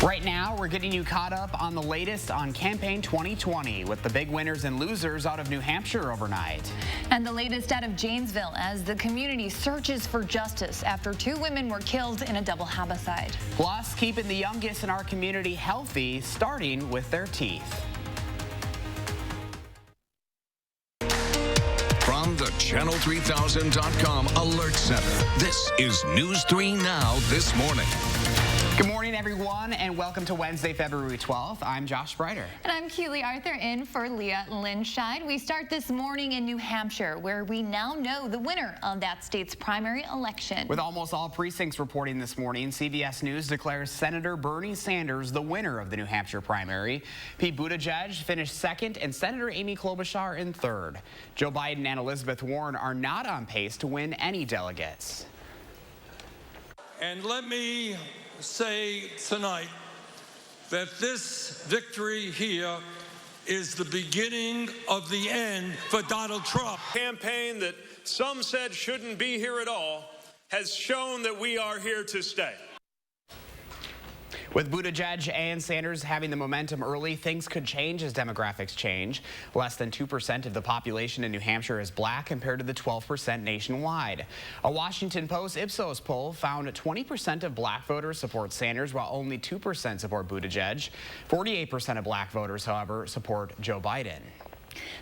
Right now, we're getting you caught up on the latest on Campaign 2020 with the big winners and losers out of New Hampshire overnight. And the latest out of Janesville as the community searches for justice after 2 women were killed in a double homicide. Plus, keeping the youngest in our community healthy, starting with their teeth. From the Channel3000.com Alert Center, this is News 3 Now This Morning. Good morning, everyone, and welcome to Wednesday, February 12th. I'm Josh Sprider. And I'm Keely Arthur in for Leah Linscheid. We start this morning in New Hampshire, where we now know the winner of that state's primary election. With almost all precincts reporting this morning, CBS News declares Senator Bernie Sanders the winner of the New Hampshire primary. Pete Buttigieg finished second, and Senator Amy Klobuchar in third. Joe Biden and Elizabeth Warren are not on pace to win any delegates. And let me say tonight that this victory here is the beginning of the end for Donald Trump. Campaign that some said shouldn't be here at all has shown that we are here to stay. With Buttigieg and Sanders having the momentum early, things could change as demographics change. Less than 2% of the population in New Hampshire is black compared to the 12% nationwide. A Washington Post Ipsos poll found 20% of black voters support Sanders, while only 2% support Buttigieg. 48% of black voters, however, support Joe Biden.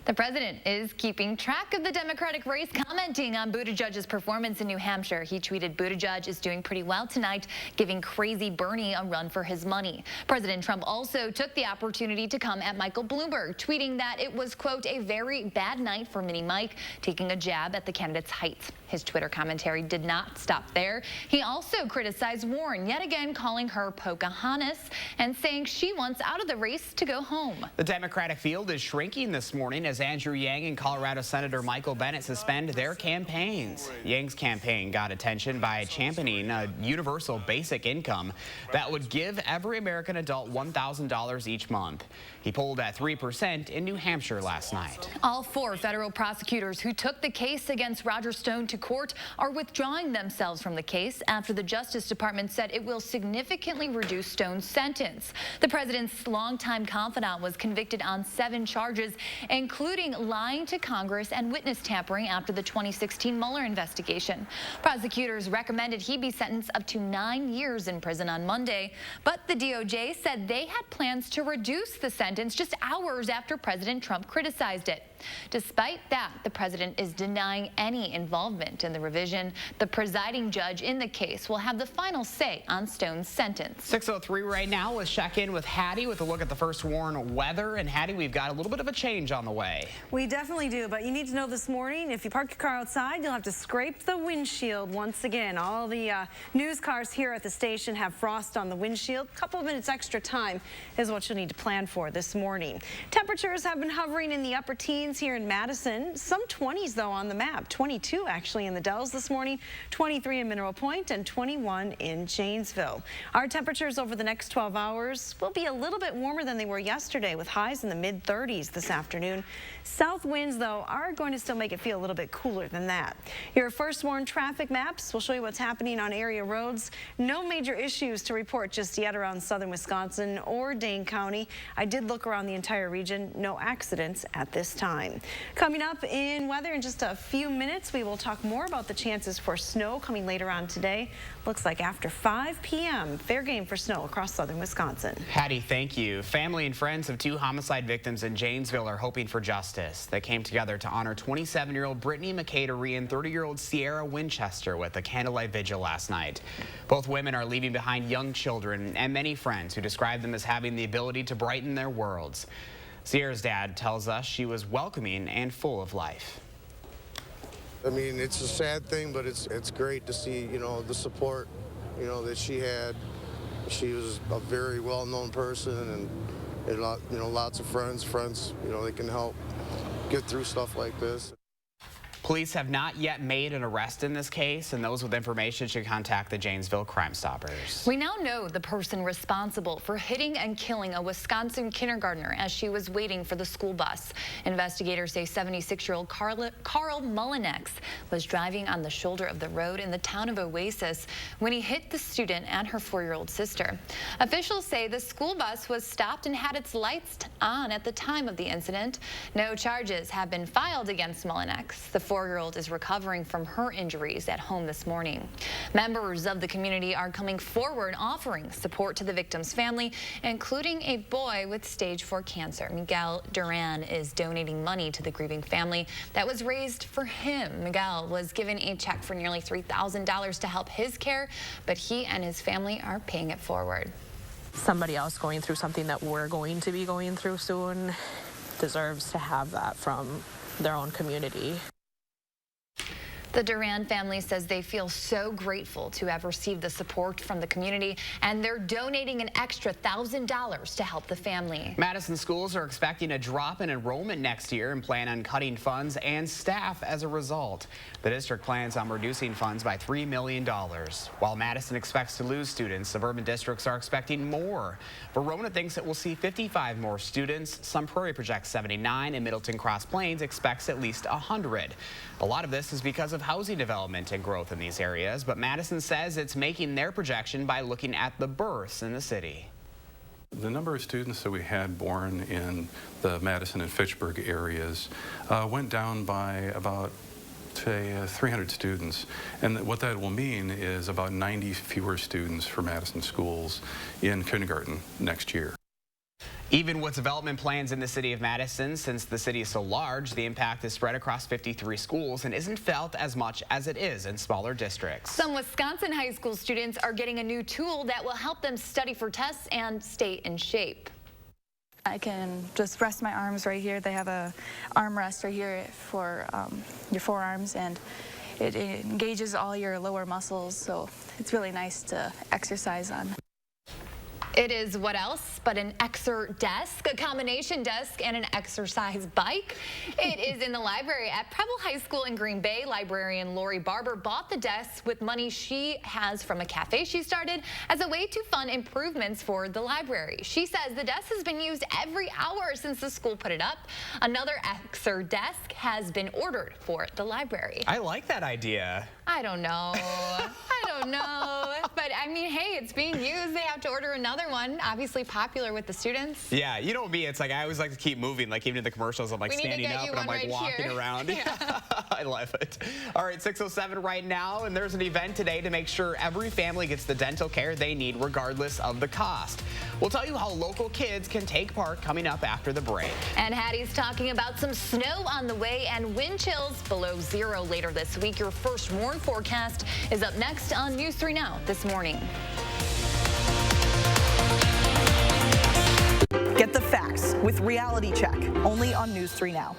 The president is keeping track of the Democratic race, commenting on Buttigieg's performance in New Hampshire. He tweeted, "Buttigieg is doing pretty well tonight, giving crazy Bernie a run for his money." President Trump also took the opportunity to come at Michael Bloomberg, tweeting that it was, quote, "a very bad night for Mini Mike," taking a jab at the candidate's height. His Twitter commentary did not stop there. He also criticized Warren, yet again calling her Pocahontas and saying she wants out of the race to go home. The Democratic field is shrinking this morning as Andrew Yang and Colorado Senator Michael Bennet suspend their campaigns. Yang's campaign got attention by championing a universal basic income that would give every American adult $1,000 each month. He polled at 3% in New Hampshire last night. All 4 federal prosecutors who took the case against Roger Stone to court are withdrawing themselves from the case after the Justice Department said it will significantly reduce Stone's sentence. The president's longtime confidant was convicted on 7 charges, including lying to Congress and witness tampering after the 2016 Mueller investigation. Prosecutors recommended he be sentenced up to 9 years in prison on Monday, but the DOJ said they had plans to reduce the sentence just hours after President Trump criticized it. Despite that, the president is denying any involvement in the revision. The presiding judge in the case will have the final say on Stone's sentence. 6:03 right now. Let's check in with Hattie with a look at the first warn weather. And Hattie, we've got a little bit of a change on the way. We definitely do, but you need to know this morning, if you park your car outside, you'll have to scrape the windshield once again. All the news cars here at the station have frost on the windshield. A couple of minutes extra time is what you'll need to plan for this morning. Temperatures have been hovering in the upper teens here in Madison. Some 20s, though, on the map. 22, actually, in the Dells this morning, 23 in Mineral Point, and 21 in Janesville. Our temperatures over the next 12 hours will be a little bit warmer than they were yesterday, with highs in the mid-30s this afternoon. South winds, though, are going to still make it feel a little bit cooler than that. Your first warn traffic maps will show you what's happening on area roads. No major issues to report just yet around southern Wisconsin or Dane County. I did look around the entire region. No accidents at this time. Coming up in weather in just a few minutes, we will talk more about the chances for snow coming later on today. Looks like after 5 p.m., fair game for snow across southern Wisconsin. Hattie, thank you. Family and friends of 2 homicide victims in Janesville are hoping for justice. They came together to honor 27-year-old Brittany McCatery and 30-year-old Sierra Winchester with a candlelight vigil last night. Both women are leaving behind young children and many friends who describe them as having the ability to brighten their worlds. Sierra's dad tells us she was welcoming and full of life. I mean, it's a sad thing, but it's great to see, you know, the support, you know, that she had. She was a very well-known person, and lots of friends, you know, they can help get through stuff like this. Police have not yet made an arrest in this case, and those with information should contact the Janesville Crime Stoppers. We now know the person responsible for hitting and killing a Wisconsin kindergartner as she was waiting for the school bus. Investigators say 76-year-old Carl Mullinex was driving on the shoulder of the road in the town of Oasis when he hit the student and her 4-year-old sister. Officials say the school bus was stopped and had its lights on at the time of the incident. No charges have been filed against Mullinex. The 4-year-old is recovering from her injuries at home this morning. Members of the community are coming forward offering support to the victim's family, including a boy with stage 4 cancer. Miguel Duran is donating money to the grieving family that was raised for him. Miguel was given a check for nearly $3,000 to help his care, but he and his family are paying it forward. Somebody else going through something that we're going to be going through soon deserves to have that from their own community. The Duran family says they feel so grateful to have received the support from the community, and they're donating an extra $1,000 to help the family. Madison schools are expecting a drop in enrollment next year and plan on cutting funds and staff as a result. The district plans on reducing funds by $3 million. While Madison expects to lose students, suburban districts are expecting more. Verona thinks it will see 55 more students. Sun Prairie projects 79, and Middleton Cross Plains expects at least 100. A lot of this is because of housing development and growth in these areas, but Madison says it's making their projection by looking at the births in the city. The number of students that we had born in the Madison and Fitchburg areas went down by about, say, 300 students. And what that will mean is about 90 fewer students for Madison schools in kindergarten next year. Even with development plans in the city of Madison, since the city is so large, the impact is spread across 53 schools and isn't felt as much as it is in smaller districts. Some Wisconsin high school students are getting a new tool that will help them study for tests and stay in shape. I can just rest my arms right here. They have a arm rest right here for your forearms, and it engages all your lower muscles, so it's really nice to exercise on. It is what else but an exer desk, a combination desk and an exercise bike. It is in the library at Preble High School in Green Bay. Librarian Lori Barber bought the desk with money she has from a cafe she started as a way to fund improvements for the library. She says the desk has been used every hour since the school put it up. Another exer desk has been ordered for the library. I like that idea. I don't know. I don't know. But I mean, hey, it's being used. They have to order another one. Obviously popular with the students. Yeah, you know me, it's like I always like to keep moving, like even in the commercials I'm like standing up and I'm like walking around. Yeah. I love it. All right, 6:07 right now, and there's an event today to make sure every family gets the dental care they need regardless of the cost. We'll tell you how local kids can take part coming up after the break. And Hattie's talking about some snow on the way and wind chills below 0 later this week. Your first warn forecast is up next on News 3 Now this morning. Get the facts with Reality Check, only on News 3 Now.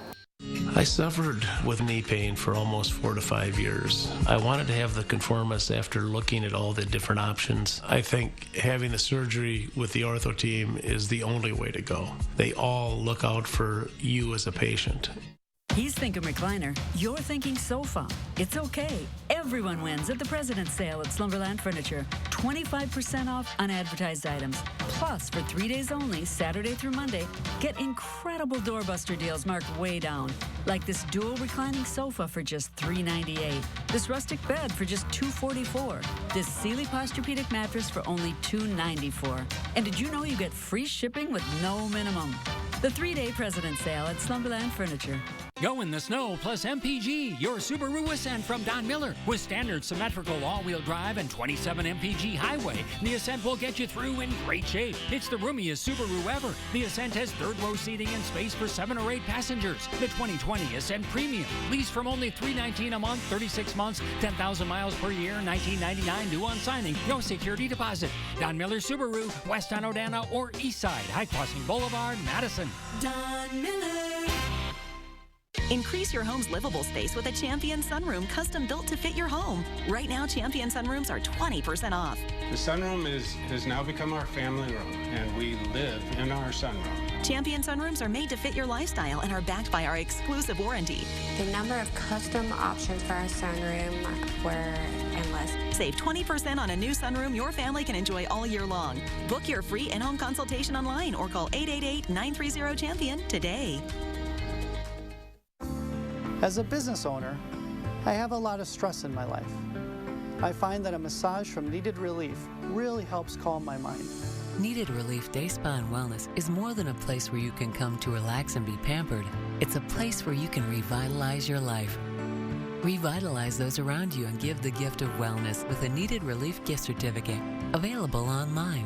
I suffered with knee pain for almost 4 to 5 years. I wanted to have the conformis after looking at all the different options. I think having the surgery with the ortho team is the only way to go. They all look out for you as a patient. He's thinking recliner. You're thinking sofa. It's okay. Everyone wins at the President's Sale at Slumberland Furniture. 25% off unadvertised items. Plus, for 3 days only, Saturday through Monday, get incredible doorbuster deals marked way down. Like this dual reclining sofa for just $398. This rustic bed for just $244. This Sealy Posturepedic mattress for only $294. And did you know you get free shipping with no minimum? The 3-day President's Sale at Slumberland Furniture. Go in the snow plus MPG, your Subaru Ascent from Don Miller. With standard symmetrical all-wheel drive and 27 MPG highway, the Ascent will get you through in great shape. It's the roomiest Subaru ever. The Ascent has third-row seating and space for 7 or 8 passengers. The 2020 Ascent Premium. Lease from only $319 a month, 36 months, 10,000 miles per year, $19.99 due on signing. No security deposit. Don Miller Subaru, west on Odana or east side, High Crossing Boulevard, Madison. Don Miller. Increase your home's livable space with a Champion sunroom custom built to fit your home. Right now, Champion sunrooms are 20% off. The sunroom has now become our family room, and we live in our sunroom. Champion sunrooms are made to fit your lifestyle and are backed by our exclusive warranty. The number of custom options for our sunroom were endless. Save 20% on a new sunroom your family can enjoy all year long. Book your free in-home consultation online or call 888-930-CHAMPION today. As a business owner, I have a lot of stress in my life. I find that a massage from Needed Relief really helps calm my mind. Needed Relief Day Spa and Wellness is more than a place where you can come to relax and be pampered. It's a place where you can revitalize your life. Revitalize those around you and give the gift of wellness with a Needed Relief gift certificate, available online.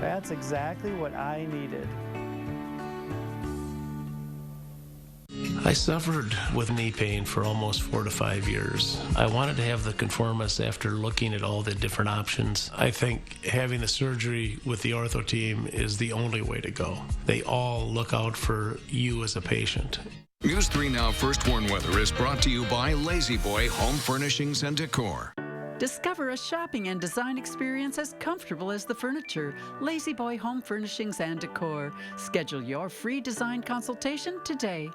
That's exactly what I needed. I suffered with knee pain for almost 4 to 5 years. I wanted to have the conformist after looking at all the different options. I think having the surgery with the ortho team is the only way to go. They all look out for you as a patient. News 3 Now First Warn Weather is brought to you by Lazy Boy Home Furnishings and Decor. Discover a shopping and design experience as comfortable as the furniture. Lazy Boy Home Furnishings and Decor. Schedule your free design consultation today.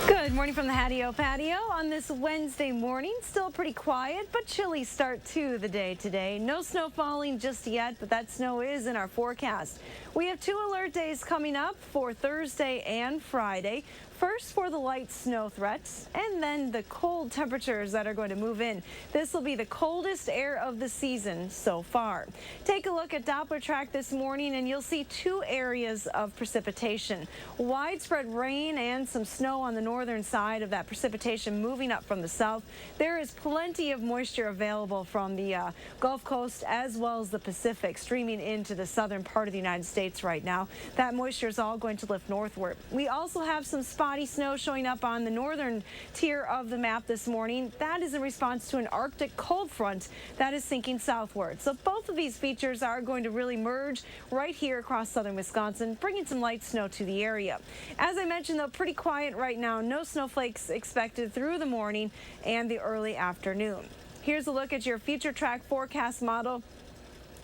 Good morning from the Hattie-O Patio on this Wednesday morning. Still pretty quiet, but chilly start to the day today. No snow falling just yet, but that snow is in our forecast. We have 2 alert days coming up for Thursday and Friday. First for the light snow threats, and then the cold temperatures that are going to move in. This will be the coldest air of the season so far. Take a look at Doppler track this morning, and you'll see 2 areas of precipitation. Widespread rain and some snow on the northern side of that precipitation moving up from the south. There is plenty of moisture available from the Gulf Coast as well as the Pacific, streaming into the southern part of the United States right now. That moisture is all going to lift northward. We also have some spotty snow showing up on the northern tier of the map this morning. That is in response to an Arctic cold front that is sinking southward. So both of these features are going to really merge right here across southern Wisconsin, bringing some light snow to the area. As I mentioned, though, pretty quiet right now. No snowflakes expected through the morning and the early afternoon. Here's a look at your future track forecast model.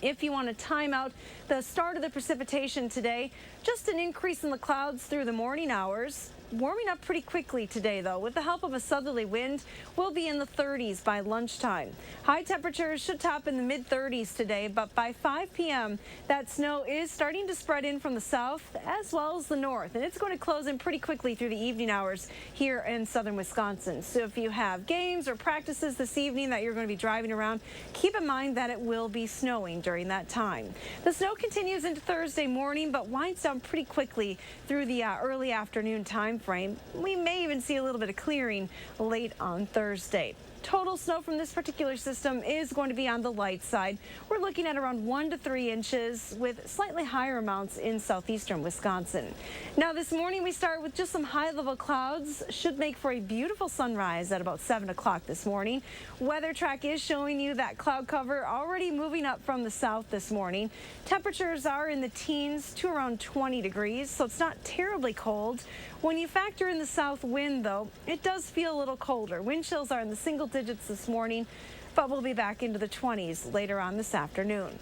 If you want to time out the start of the precipitation today, just an increase in the clouds through the morning hours. Warming up pretty quickly today, though. With the help of a southerly wind, we'll be in the 30s by lunchtime. High temperatures should top in the mid-30s today, but by 5 p.m., that snow is starting to spread in from the south as well as the north, and it's going to close in pretty quickly through the evening hours here in southern Wisconsin. So if you have games or practices this evening that you're going to be driving around, keep in mind that it will be snowing during that time. The snow continues into Thursday morning, but winds down pretty quickly through the early afternoon time frame. We may even see a little bit of clearing late on Thursday. Total snow from this particular system is going to be on the light side. We're looking at around 1 to 3 inches with slightly higher amounts in southeastern Wisconsin. Now this morning we start with just some high level clouds. Should make for a beautiful sunrise at about 7 o'clock this morning. Weather track is showing you that cloud cover already moving up from the south this morning. Temperatures are in the teens to around 20 degrees, so it's not terribly cold. When you factor in the south wind, though, it does feel a little colder. Wind chills are in the single digits this morning, but we'll be back into the 20s later on this afternoon.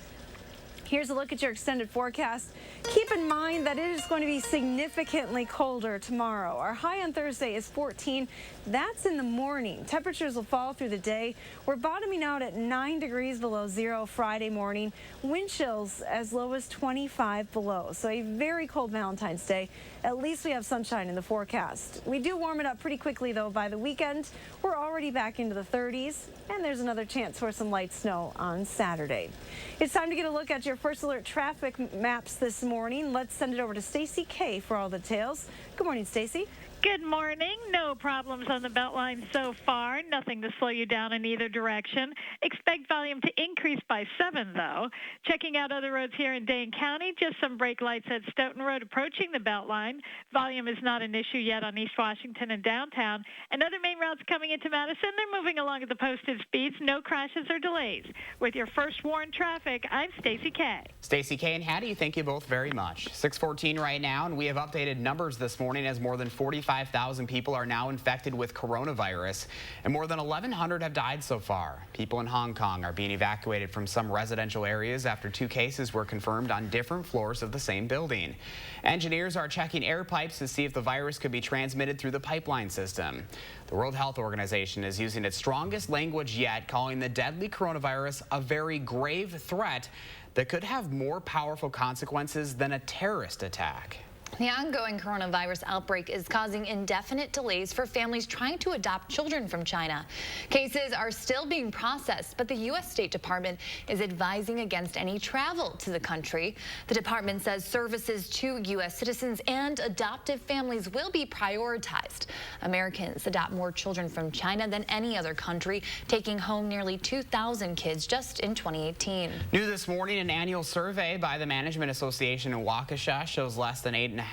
Here's a look at your extended forecast. Keep in mind that it is going to be significantly colder tomorrow. Our high on Thursday is 14. That's in the morning. Temperatures will fall through the day. We're bottoming out at 9 degrees below zero Friday morning. Wind chills as low as 25 below. So a very cold Valentine's Day. At least we have sunshine in the forecast. We do warm it up pretty quickly, though. By the weekend, we're already back into the 30s, and there's another chance for some light snow on Saturday. It's time to get a look at your First Alert traffic maps this morning. Let's send it over to Stacy K for all the details. Good morning, Stacy. Good morning. No problems on the Beltline so far. Nothing to slow you down in either direction. Expect volume to increase by 7, though. Checking out other roads here in Dane County, just some brake lights at Stoughton Road approaching the Beltline. Volume is not an issue yet on East Washington and downtown. And other main routes coming into Madison, they're moving along at the posted speeds. No crashes or delays. With your First Warn traffic, I'm Stacy K. Stacy K and Hattie, thank you both very much. 6:14 right now, and we have updated numbers this morning as more than 45 35,000 people are now infected with coronavirus, and more than 1,100 have died so far. People in Hong Kong are being evacuated from some residential areas after 2 cases were confirmed on different floors of the same building. Engineers are checking air pipes to see if the virus could be transmitted through the pipeline system. The World Health Organization is using its strongest language yet, calling the deadly coronavirus a very grave threat that could have more powerful consequences than a terrorist attack. The ongoing coronavirus outbreak is causing indefinite delays for families trying to adopt children from China. Cases are still being processed, but the U.S. State Department is advising against any travel to the country. The department says services to U.S. citizens and adoptive families will be prioritized. Americans adopt more children from China than any other country, taking home nearly 2,000 kids just in 2018. New this morning, an annual survey by the Management Association in Waukesha shows less than 8.5%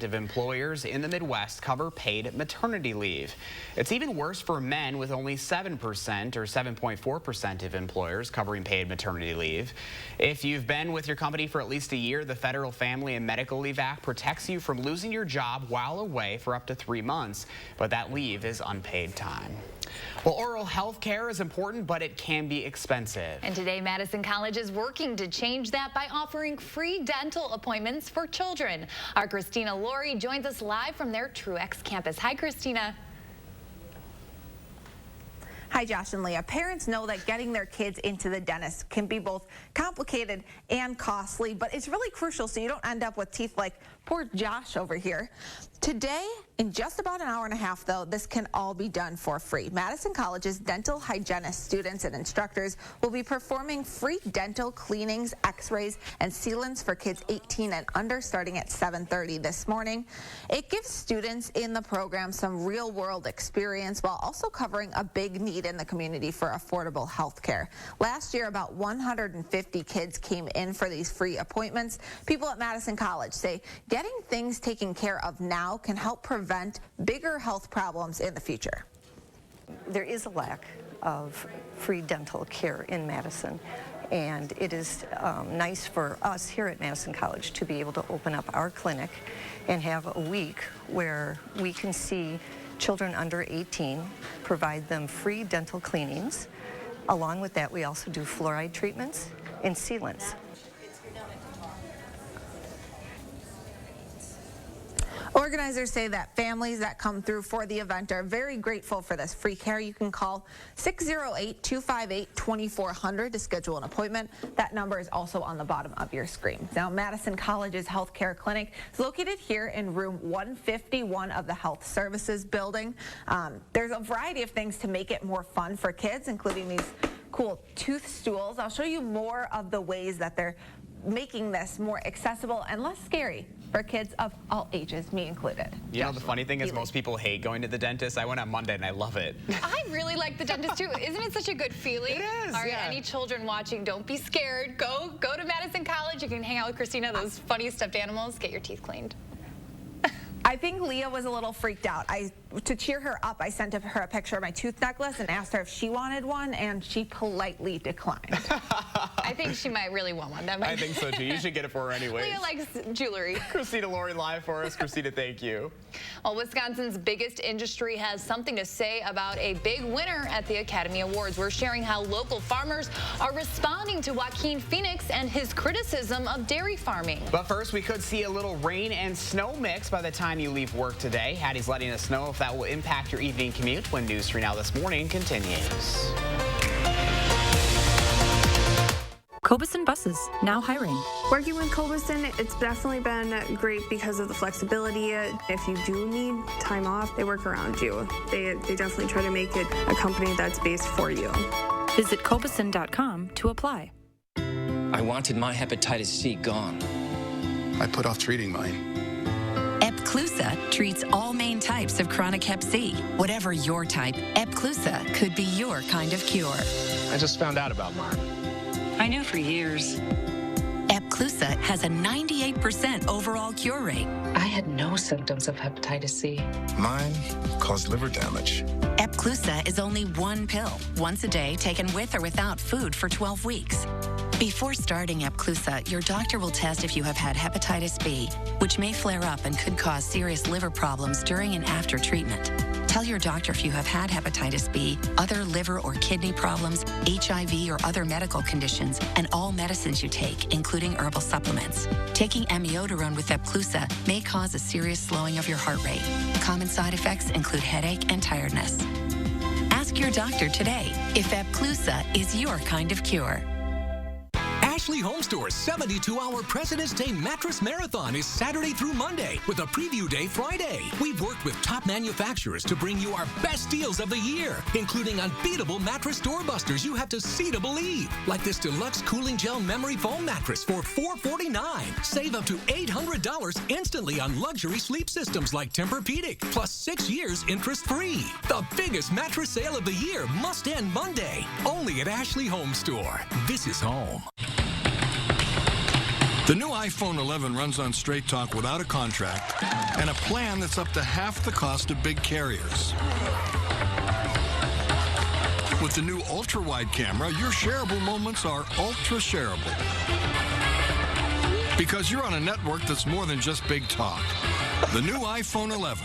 of employers in the Midwest cover paid maternity leave. It's even worse for men, with only 7% or 7.4% of employers covering paid maternity leave. If you've been with your company for at least a year, the Federal Family and Medical Leave Act protects you from losing your job while away for up to 3 months, but that leave is unpaid time. Well, oral health care is important, but it can be expensive. And today, Madison College is working to change that by offering free dental appointments for children. Our Christina Laurie joins us live from their Truex campus. Hi, Christina. Hi, Josh and Leah. Parents know that getting their kids into the dentist can be both complicated and costly, but it's really crucial so you don't end up with teeth like poor Josh over here. Today, in just about an hour and a half, though, this can all be done for free. Madison College's dental hygienist students and instructors will be performing free dental cleanings, x-rays, and sealants for kids 18 and under starting at 7:30 this morning. It gives students in the program some real-world experience while also covering a big need in the community for affordable health care. Last year, about 150 kids came in for these free appointments. People at Madison College say getting things taken care of now can help prevent bigger health problems in the future. There is a lack of free dental care in Madison, and it is nice for us here at Madison College to be able to open up our clinic and have a week where we can see children under 18, provide them free dental cleanings. Along with that, we also do fluoride treatments and sealants. Organizers say that families that come through for the event are very grateful for this free care. You can call 608-258-2400 to schedule an appointment. That number is also on the bottom of your screen. Now, Madison College's healthcare clinic is located here in room 151 of the Health Services building. There's a variety of things to make it more fun for kids, including these cool tooth stools. I'll show you more of the ways that they're making this more accessible and less scary for kids of all ages, me included. You know, the funny thing is most people hate going to the dentist. I went on Monday and I love it. I really like the dentist too. Isn't it such a good feeling? It is, All right, yeah. Any children watching, don't be scared. Go to Madison College. You can hang out with Christina, those funny stuffed animals, get your teeth cleaned. I think Leah was a little freaked out. To cheer her up, I sent her a picture of my tooth necklace and asked her if she wanted one, and she politely declined. I think she might really want one. I think so too. You should get it for her anyway. Leah likes jewelry. Christina Laurie live for us. Christina, thank you. Well, Wisconsin's biggest industry has something to say about a big winner at the Academy Awards. We're sharing how local farmers are responding to Joaquin Phoenix and his criticism of dairy farming. But first, we could see a little rain and snow mix by the time you leave work today. Hattie's letting us know if that will impact your evening commute when News 3 Now This Morning continues. Cobuson Buses, now hiring. Working with Cobuson, it's definitely been great because of the flexibility. If you do need time off, they work around you. They definitely try to make it a company that's based for you. Visit Cobuson.com to apply. I wanted my hepatitis C gone. I put off treating mine. Epclusa treats all main types of chronic hep C. Whatever your type, Epclusa could be your kind of cure. I just found out about mine. I knew for years. Epclusa has a 98% overall cure rate. I had no symptoms of hepatitis C. Mine caused liver damage. Epclusa is only one pill, once a day, taken with or without food for 12 weeks. Before starting Epclusa, your doctor will test if you have had hepatitis B, which may flare up and could cause serious liver problems during and after treatment. Tell your doctor if you have had hepatitis B, other liver or kidney problems, HIV or other medical conditions, and all medicines you take, including herbal supplements. Taking amiodarone with Epclusa may cause a serious slowing of your heart rate. Common side effects include headache and tiredness. Ask your doctor today if Epclusa is your kind of cure. Ashley Home Store's 72-hour President's Day Mattress Marathon is Saturday through Monday with a preview day Friday. We've worked with top manufacturers to bring you our best deals of the year, including unbeatable mattress doorbusters you have to see to believe, like this deluxe cooling gel memory foam mattress for $449. Save up to $800 instantly on luxury sleep systems like Tempur-Pedic, plus 6 years interest-free. The biggest mattress sale of the year must end Monday, only at Ashley Home Store. This is home. The new iPhone 11 runs on Straight Talk without a contract and a plan that's up to half the cost of big carriers. With the new ultra-wide camera, your shareable moments are ultra-shareable. Because you're on a network that's more than just big talk. The new iPhone 11.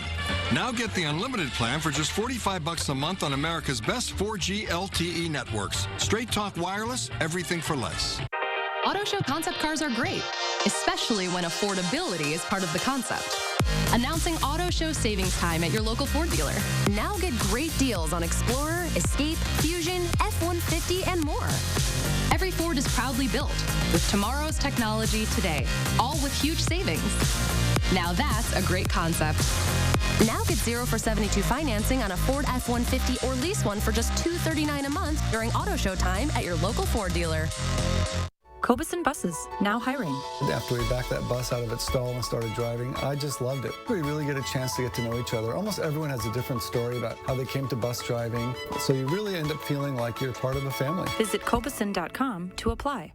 Now get the unlimited plan for just $45 a month on America's best 4G LTE networks. Straight Talk Wireless, everything for less. Auto show concept cars are great, especially when affordability is part of the concept. Announcing Auto Show savings time at your local Ford dealer. Now get great deals on Explorer, Escape, Fusion, F-150, and more. Every Ford is proudly built with tomorrow's technology today, all with huge savings. Now that's a great concept. Now get 0 for 72 financing on a Ford F-150 or lease one for just $239 a month during Auto Show time at your local Ford dealer. Cobeson Buses, now hiring. After we backed that bus out of its stall and started driving, I just loved it. We really get a chance to get to know each other. Almost everyone has a different story about how they came to bus driving, so you really end up feeling like you're part of a family. Visit Cobeson.com to apply.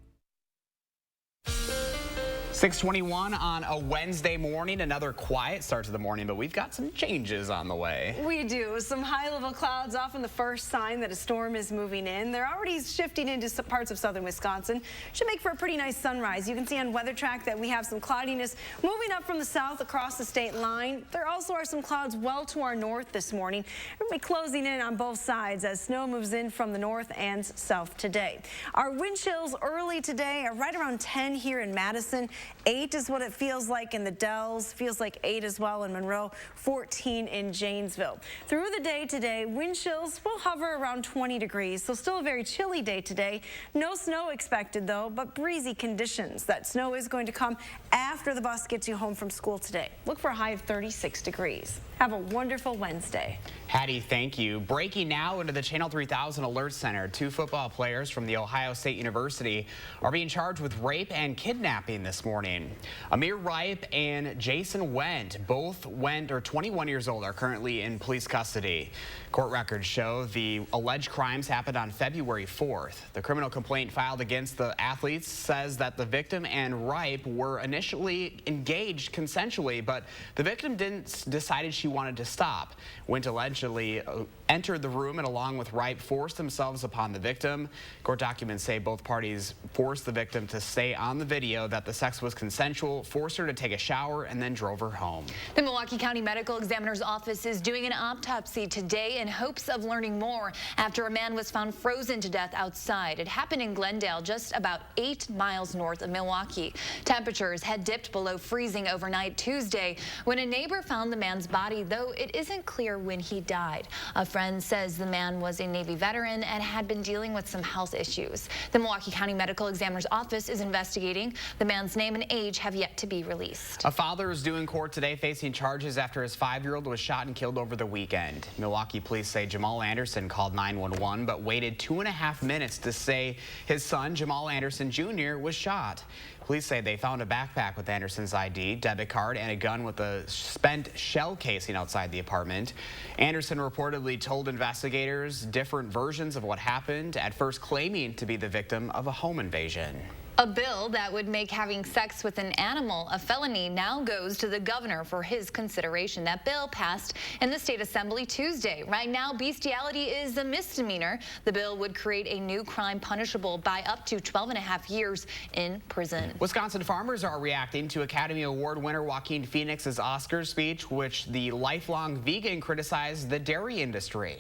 6:21 on a Wednesday morning. Another quiet start to the morning, but we've got some changes on the way. We do. Some high-level clouds, often the first sign that a storm is moving in. They're already shifting into some parts of southern Wisconsin. Should make for a pretty nice sunrise. You can see on Weather Track that we have some cloudiness moving up from the south across the state line. There also are some clouds well to our north this morning. We're going to be closing in on both sides as snow moves in from the north and south today. Our wind chills early today are right around 10 here in Madison. 8 is what it feels like in the Dells, feels like 8 as well in Monroe, 14 in Janesville. Through the day today, wind chills will hover around 20 degrees, so still a very chilly day today. No snow expected though, but breezy conditions. That snow is going to come after the bus gets you home from school today. Look for a high of 36 degrees. Have a wonderful Wednesday. Hattie, thank you. Breaking now into the Channel 3000 Alert Center. 2 football players from the Ohio State University are being charged with rape and kidnapping this morning. Amir Ripe and Jason Wendt, both Wendt are 21 years old, are currently in police custody. Court records show the alleged crimes happened on February 4th. The criminal complaint filed against the athletes says that the victim and Ripe were initially engaged consensually, but the victim decided she wanted to stop. Wendt allegedly entered the room and along with Ripe forced themselves upon the victim. Court documents say both parties forced the victim to say on the video that the sex was consensual, forced her to take a shower, and then drove her home. The Milwaukee County Medical Examiner's Office is doing an autopsy today in hopes of learning more after a man was found frozen to death outside. It happened in Glendale, just about 8 miles north of Milwaukee. Temperatures had dipped below freezing overnight Tuesday when a neighbor found the man's body, though it isn't clear when he died. A friend says the man was a Navy veteran and had been dealing with some health issues. The Milwaukee County Medical Examiner's Office is investigating. The man's name and age have yet to be released. A father is due in court today facing charges after his 5-year-old was shot and killed over the weekend. Milwaukee police say Jamal Anderson called 911 but waited 2.5 minutes to say his son, Jamal Anderson Jr., was shot. Police say they found a backpack with Anderson's ID, debit card, and a gun with a spent shell casing outside the apartment. Anderson reportedly told investigators different versions of what happened, at first claiming to be the victim of a home invasion. A bill that would make having sex with an animal a felony now goes to the governor for his consideration. That bill passed in the state assembly Tuesday. Right now, bestiality is a misdemeanor. The bill would create a new crime punishable by up to 12.5 years in prison. Wisconsin farmers are reacting to Academy Award winner Joaquin Phoenix's Oscars speech, which the lifelong vegan criticized the dairy industry.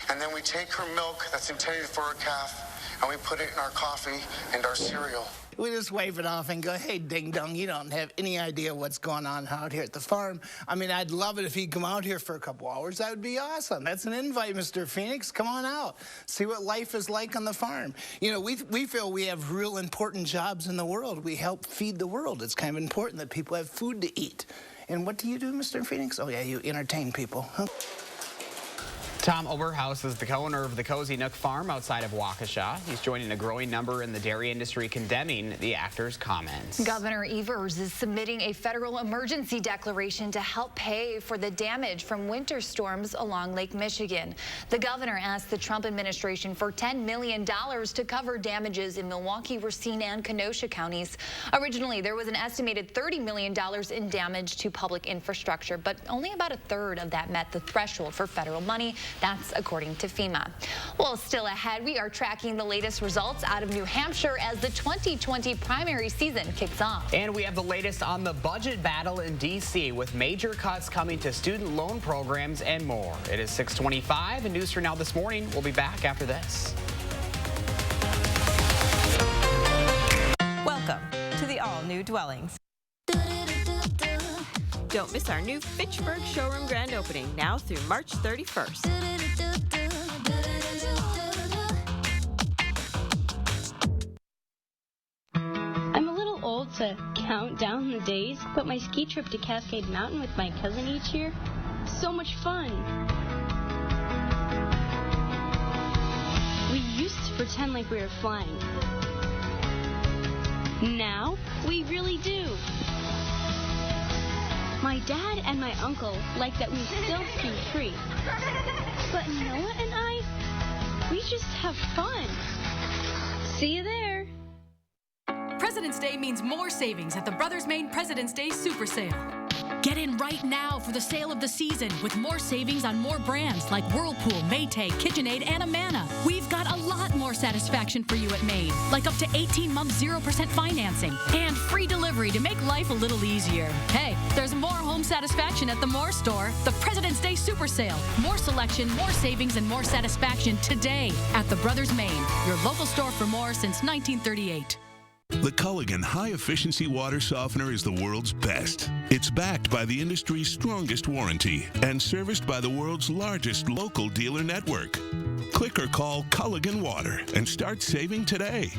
And then we take her milk that's intended for a calf and we put it in our coffee and our cereal. We just wave it off and go, hey, ding dong, you don't have any idea what's going on out here at the farm. I mean, I'd love it if he'd come out here for a couple hours. That would be awesome. That's an invite, Mr. Phoenix. Come on out. See what life is like on the farm. You know, we feel we have real important jobs in the world. We help feed the world. It's kind of important that people have food to eat. And what do you do, Mr. Phoenix? Oh, yeah, you entertain people. Huh? Tom Oberhaus is the co-owner of the Cozy Nook Farm outside of Waukesha. He's joining a growing number in the dairy industry condemning the actor's comments. Governor Evers is submitting a federal emergency declaration to help pay for the damage from winter storms along Lake Michigan. The governor asked the Trump administration for $10 million to cover damages in Milwaukee, Racine, and Kenosha counties. Originally, there was an estimated $30 million in damage to public infrastructure, but only about a third of that met the threshold for federal money. That's according to FEMA. Well, still ahead, we are tracking the latest results out of New Hampshire as the 2020 primary season kicks off. And we have the latest on the budget battle in D.C. with major cuts coming to student loan programs and more. It is 6:25 and News for Now this morning. We'll be back after this. Welcome to the all-new Dwellings. Don't miss our new Fitchburg showroom grand opening now through March 31st. I'm a little old to count down the days, but my ski trip to Cascade Mountain with my cousin each year, so much fun. We used to pretend like we were flying. Now, we really do. My dad and my uncle like that we still ski free. But Noah and I, we just have fun. See you there. President's Day means more savings at the Brothers Maine President's Day Super Sale. Get in right now for the sale of the season with more savings on more brands like Whirlpool, Maytag, KitchenAid, and Amana. We've got a lot more satisfaction for you at Maine, like up to 18-month 0% financing and free delivery to make life a little easier. Hey, there's more home satisfaction at the Moore store. The President's Day Super Sale. More selection, more savings, and more satisfaction today at the Brothers Maine, your local store for more since 1938. The Culligan high-efficiency water softener is the world's best. It's backed by the industry's strongest warranty and serviced by the world's largest local dealer network. Click or call Culligan Water and start saving today.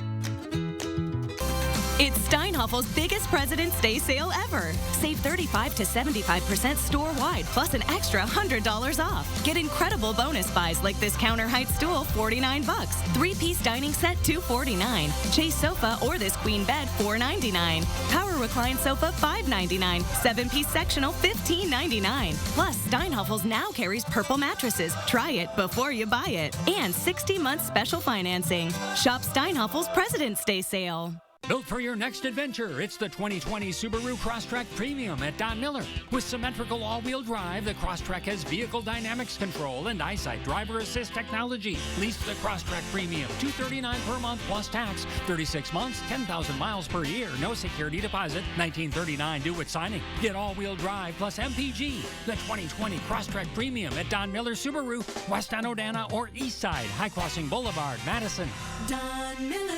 It's Steinhoffel's biggest President's Day sale ever. Save 35 to 75% store-wide, plus an extra $100 off. Get incredible bonus buys like this counter height stool, $49. 3-piece dining set, $249. Chase sofa or this queen bed, $499. Power recline sofa, $599. 7-piece sectional, $15.99. Plus, Steinhoffel's now carries purple mattresses. Try it before you buy it. And 60-month special financing. Shop Steinhoffel's President's Day sale. Built for your next adventure, it's the 2020 Subaru Crosstrek Premium at Don Miller. With symmetrical all-wheel drive, the Crosstrek has vehicle dynamics control and EyeSight driver assist technology. Lease the Crosstrek Premium, $239 per month plus tax, 36 months, 10,000 miles per year, no security deposit, $1939 due at signing. Get all-wheel drive plus MPG. The 2020 Crosstrek Premium at Don Miller Subaru, West on Odana or East Side, High Crossing Boulevard, Madison. Don Miller.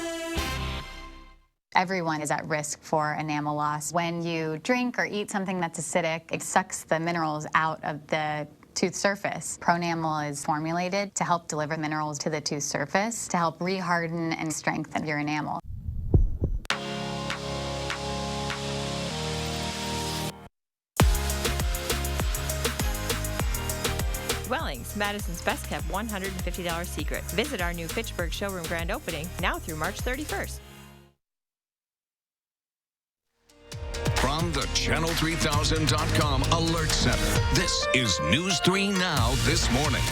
Everyone is at risk for enamel loss. When you drink or eat something that's acidic, it sucks the minerals out of the tooth surface. Pronamel is formulated to help deliver minerals to the tooth surface to help reharden and strengthen your enamel. Dwellings, Madison's best kept $150 secret. Visit our new Fitchburg showroom grand opening now through March 31st. From the Channel3000.com Alert Center, this is News 3 Now this morning.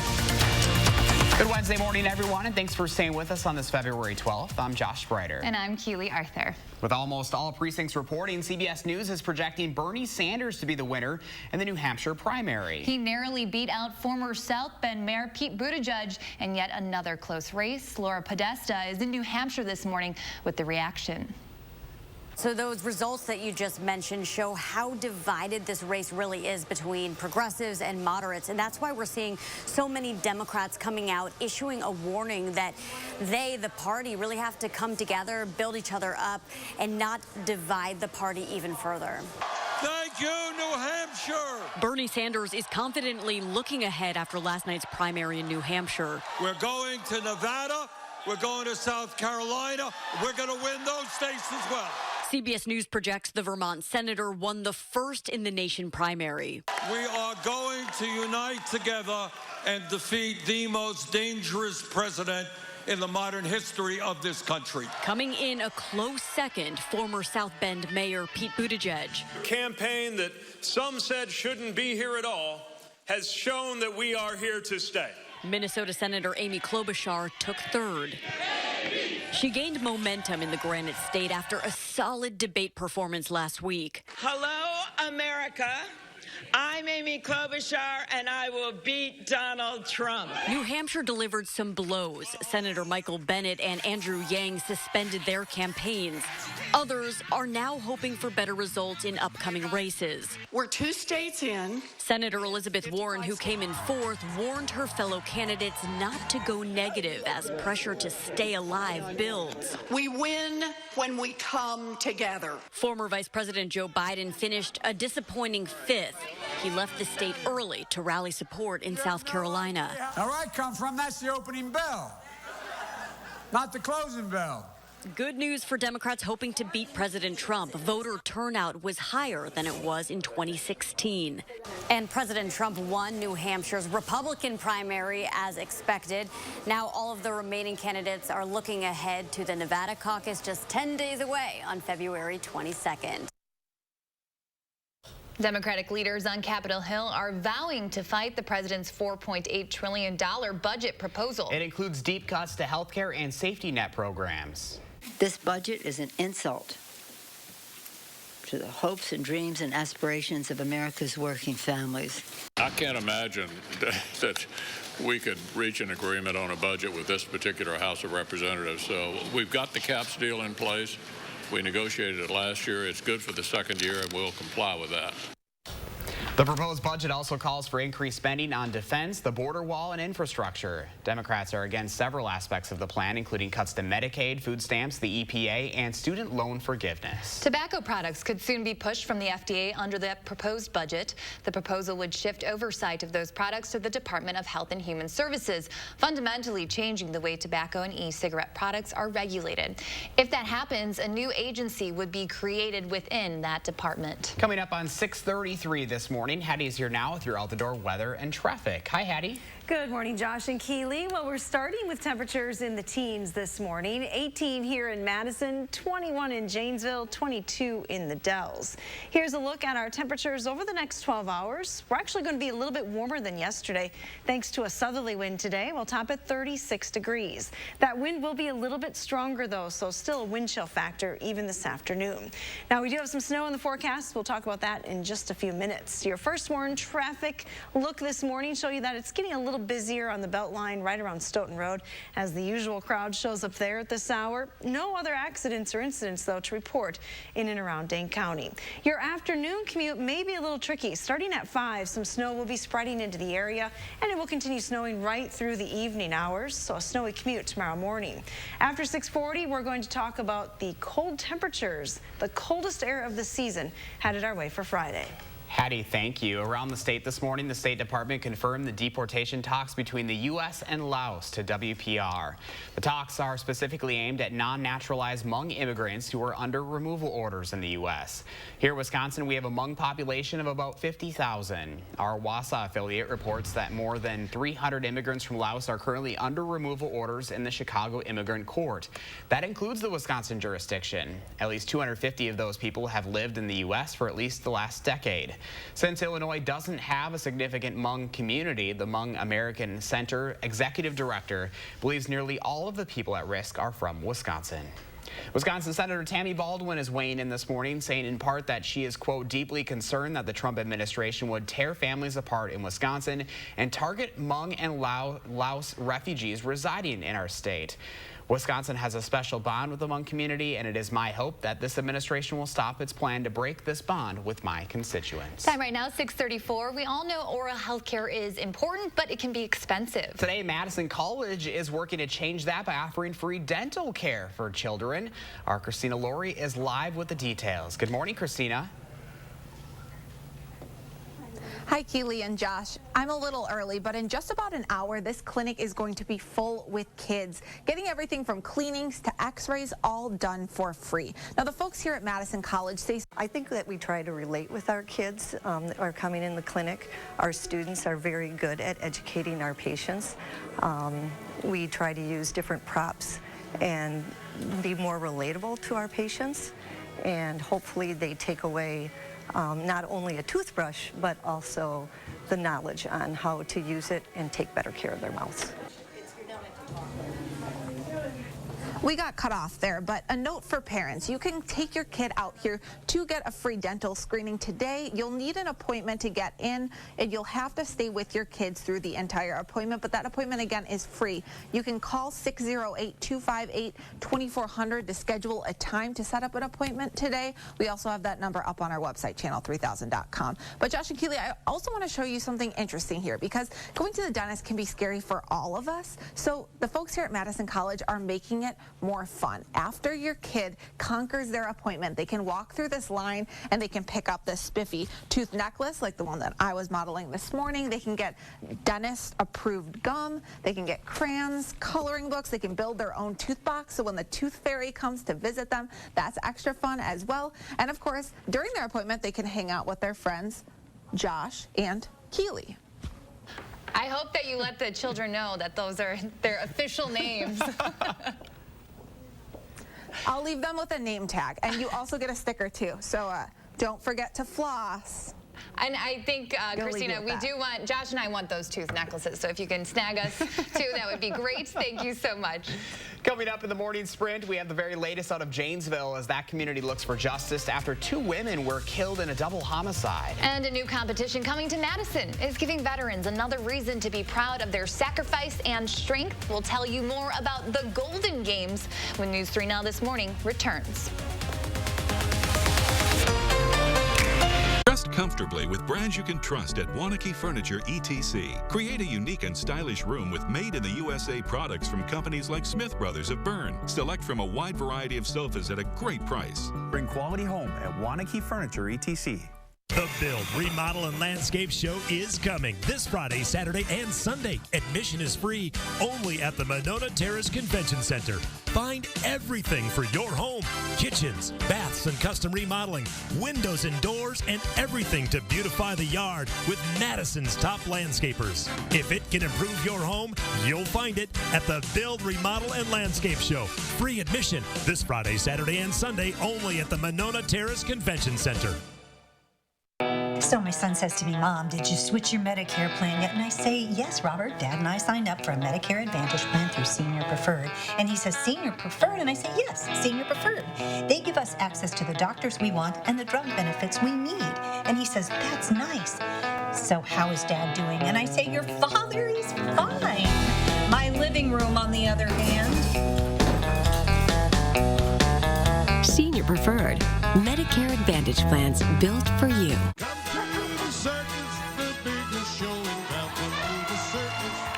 Good Wednesday morning, everyone, and thanks for staying with us on this February 12th. I'm Josh Spreiter. And I'm Keely Arthur. With almost all precincts reporting, CBS News is projecting Bernie Sanders to be the winner in the New Hampshire primary. He narrowly beat out former South Bend Mayor Pete Buttigieg in yet another close race. Laura Podesta is in New Hampshire this morning with the reaction. So those results that you just mentioned show how divided this race really is between progressives and moderates. And that's why we're seeing so many Democrats coming out issuing a warning that they, the party, really have to come together, build each other up, and not divide the party even further. Thank you, New Hampshire. Bernie Sanders is confidently looking ahead after last night's primary in New Hampshire. We're going to Nevada. We're going to South Carolina. We're going to win those states as well. CBS News projects the Vermont senator won the first in the nation primary. We are going to unite together and defeat the most dangerous president in the modern history of this country. Coming in a close second, former South Bend Mayor Pete Buttigieg. A campaign that some said shouldn't be here at all has shown that we are here to stay. Minnesota Senator Amy Klobuchar took third. She gained momentum in the Granite State after a solid debate performance last week. Hello, America. I'm Amy Klobuchar, and I will beat Donald Trump. New Hampshire delivered some blows. Senator Michael Bennet and Andrew Yang suspended their campaigns. Others are now hoping for better results in upcoming races. We're 2 states in. Senator Elizabeth Warren, who came in fourth, warned her fellow candidates not to go negative as pressure to stay alive builds. We win when we come together. Former Vice President Joe Biden finished a disappointing fifth. He left the state early to rally support in South Carolina. Now, where I come from, that's the opening bell, not the closing bell. Good news for Democrats hoping to beat President Trump. Voter turnout was higher than it was in 2016. And President Trump won New Hampshire's Republican primary as expected. Now all of the remaining candidates are looking ahead to the Nevada caucus just 10 days away on February 22nd. Democratic leaders on Capitol Hill are vowing to fight the president's $4.8 trillion budget proposal. It includes deep cuts to health care and safety net programs. This budget is an insult to the hopes and dreams and aspirations of America's working families. I can't imagine that we could reach an agreement on a budget with this particular House of Representatives. So we've got the caps deal in place. We negotiated it last year. It's good for the second year, and we'll comply with that. The proposed budget also calls for increased spending on defense, the border wall, and infrastructure. Democrats are against several aspects of the plan, including cuts to Medicaid, food stamps, the EPA, and student loan forgiveness. Tobacco products could soon be pushed from the FDA under the proposed budget. The proposal would shift oversight of those products to the Department of Health and Human Services, fundamentally changing the way tobacco and e-cigarette products are regulated. If that happens, a new agency would be created within that department. Coming up on 6:33 this morning, Hattie's here now with your out-the-door weather and traffic. Hi, Hattie. Good morning, Josh and Keely. Well, we're starting with temperatures in the teens this morning. 18 here in Madison, 21 in Janesville, 22 in the Dells. Here's a look at our temperatures over the next 12 hours. We're actually going to be a little bit warmer than yesterday thanks to a southerly wind today. We'll top at 36 degrees. That wind will be a little bit stronger, though, so still a wind chill factor even this afternoon. Now, we do have some snow in the forecast. We'll talk about that in just a few minutes. Your first warn traffic look this morning show you that it's getting a little busier on the Beltline right around Stoughton Road as the usual crowd shows up there at this hour. No other accidents or incidents, though, to report in and around Dane County. Your afternoon commute may be a little tricky. Starting at 5, some snow will be spreading into the area, and it will continue snowing right through the evening hours, so a snowy commute tomorrow morning. After 6:40, we're going to talk about the cold temperatures, the coldest air of the season, headed our way for Friday. Hattie, thank you. Around the state this morning, the State Department confirmed the deportation talks between the U.S. and Laos to WPR. The talks are specifically aimed at non-naturalized Hmong immigrants who are under removal orders in the U.S. Here in Wisconsin, we have a Hmong population of about 50,000. Our Wausau affiliate reports that more than 300 immigrants from Laos are currently under removal orders in the Chicago Immigrant Court. That includes the Wisconsin jurisdiction. At least 250 of those people have lived in the U.S. for at least the last decade. Since Illinois doesn't have a significant Hmong community, the Hmong American Center executive director believes nearly all of the people at risk are from Wisconsin. Wisconsin Senator Tammy Baldwin is weighing in this morning, saying in part that she is, quote, deeply concerned that the Trump administration would tear families apart in Wisconsin and target Hmong and Laos refugees residing in our state. Wisconsin has a special bond with the Hmong community, and it is my hope that this administration will stop its plan to break this bond with my constituents. Time right now, 6:34. We all know oral health care is important, but it can be expensive. Today, Madison College is working to change that by offering free dental care for children. Our Christina Laurie is live with the details. Good morning, Christina. Hi, Keely and Josh. I'm a little early, but in just about an hour, this clinic is going to be full with kids, getting everything from cleanings to x-rays all done for free. Now, the folks here at Madison College say... I think that we try to relate with our kids that are coming in the clinic. Our students are very good at educating our patients. We try to use different props and be more relatable to our patients, and hopefully they take away not only a toothbrush, but also the knowledge on how to use it and take better care of their mouths. We got cut off there, but a note for parents. You can take your kid out here to get a free dental screening today. You'll need an appointment to get in, and you'll have to stay with your kids through the entire appointment, but that appointment, again, is free. You can call 608-258-2400 to schedule a time to set up an appointment today. We also have that number up on our website, channel3000.com. But Josh and Keely, I also want to show you something interesting here, because going to the dentist can be scary for all of us. So the folks here at Madison College are making it more fun. After your kid conquers their appointment, they can walk through this line and they can pick up this spiffy tooth necklace like the one that I was modeling this morning. They can get dentist approved gum. They can get crayons, coloring books. They can build their own tooth box, so when the tooth fairy comes to visit them, that's extra fun as well. And of course, during their appointment, they can hang out with their friends, Josh and Keely. I hope that you let the children know that those are their official names. I'll leave them with a name tag, and you also get a sticker too. So don't forget to floss. And I think, Christina, we do want, Josh and I want those tooth necklaces. So if you can snag us too, that would be great. Thank you so much. Coming up in the morning sprint, we have the very latest out of Janesville as that community looks for justice after 2 women were killed in a double homicide. And a new competition coming to Madison is giving veterans another reason to be proud of their sacrifice and strength. We'll tell you more about the Golden Games when News 3 Now This Morning returns. Rest comfortably with brands you can trust at Wanakee Furniture ETC. Create a unique and stylish room with made-in-the-USA products from companies like Smith Brothers of Bern. Select from a wide variety of sofas at a great price. Bring quality home at Wanakee Furniture ETC. The Build, Remodel, and Landscape Show is coming this Friday, Saturday, and Sunday. Admission is free only at the Monona Terrace Convention Center. Find everything for your home. Kitchens, baths, and custom remodeling, windows and doors, and everything to beautify the yard with Madison's top landscapers. If it can improve your home, you'll find it at the Build, Remodel, and Landscape Show. Free admission this Friday, Saturday, and Sunday only at the Monona Terrace Convention Center. So my son says to me, Mom, did you switch your Medicare plan yet? And I say, yes, Robert. Dad and I signed up for a Medicare Advantage plan through Senior Preferred. And he says, Senior Preferred? And I say, yes, Senior Preferred. They give us access to the doctors we want and the drug benefits we need. And he says, that's nice. So how is Dad doing? And I say, your father is fine. My living room, on the other hand. Senior Preferred. Medicare Advantage plans built for you.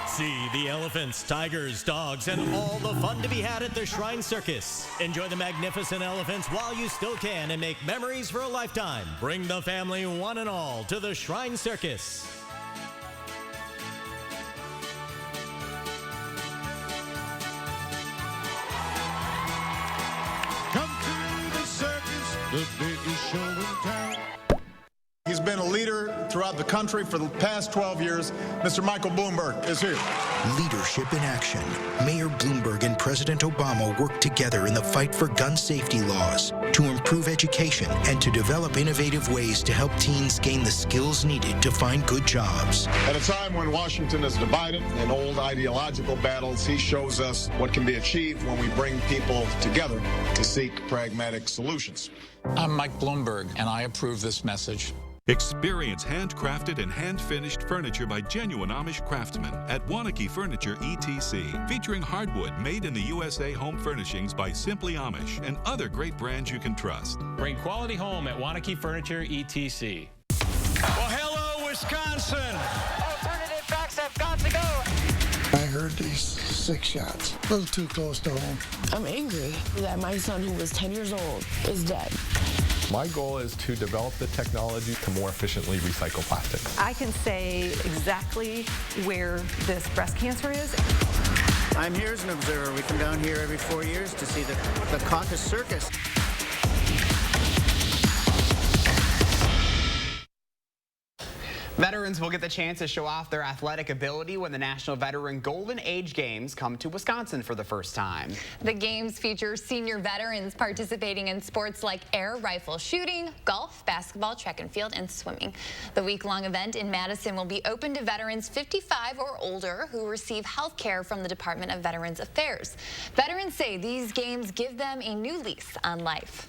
See the elephants, tigers, dogs, and all the fun to be had at the Shrine Circus. Enjoy the magnificent elephants while you still can and make memories for a lifetime. Bring the family, one and all, to the Shrine Circus. Come to the circus, the biggest show in town. He's been a leader throughout throughout the country for the past 12 years, Mr. Michael Bloomberg is here. Leadership in action. Mayor Bloomberg and President Obama worked together in the fight for gun safety laws, to improve education, and to develop innovative ways to help teens gain the skills needed to find good jobs. At a time when Washington is divided in old ideological battles, he shows us what can be achieved when we bring people together to seek pragmatic solutions. I'm Mike Bloomberg, and I approve this message. Experience handcrafted and hand-finished furniture by genuine Amish craftsmen at Wanakee Furniture ETC, featuring hardwood made in the USA home furnishings by Simply Amish and other great brands you can trust. Bring quality home at Wanakee Furniture ETC. Well, hello, Wisconsin. Alternative facts have got to go. I heard these 6 shots. A little too close to home. I'm angry that my son, who was 10 years old, is dead. My goal is to develop the technology to more efficiently recycle plastic. I can say exactly where this breast cancer is. I'm here as an observer. We come down here every 4 years to see the Caucus Circus. Veterans will get the chance to show off their athletic ability when the National Veteran Golden Age Games come to Wisconsin for the first time. The games feature senior veterans participating in sports like air rifle shooting, golf, basketball, track and field, and swimming. The week-long event in Madison will be open to veterans 55 or older who receive health care from the Department of Veterans Affairs. Veterans say these games give them a new lease on life.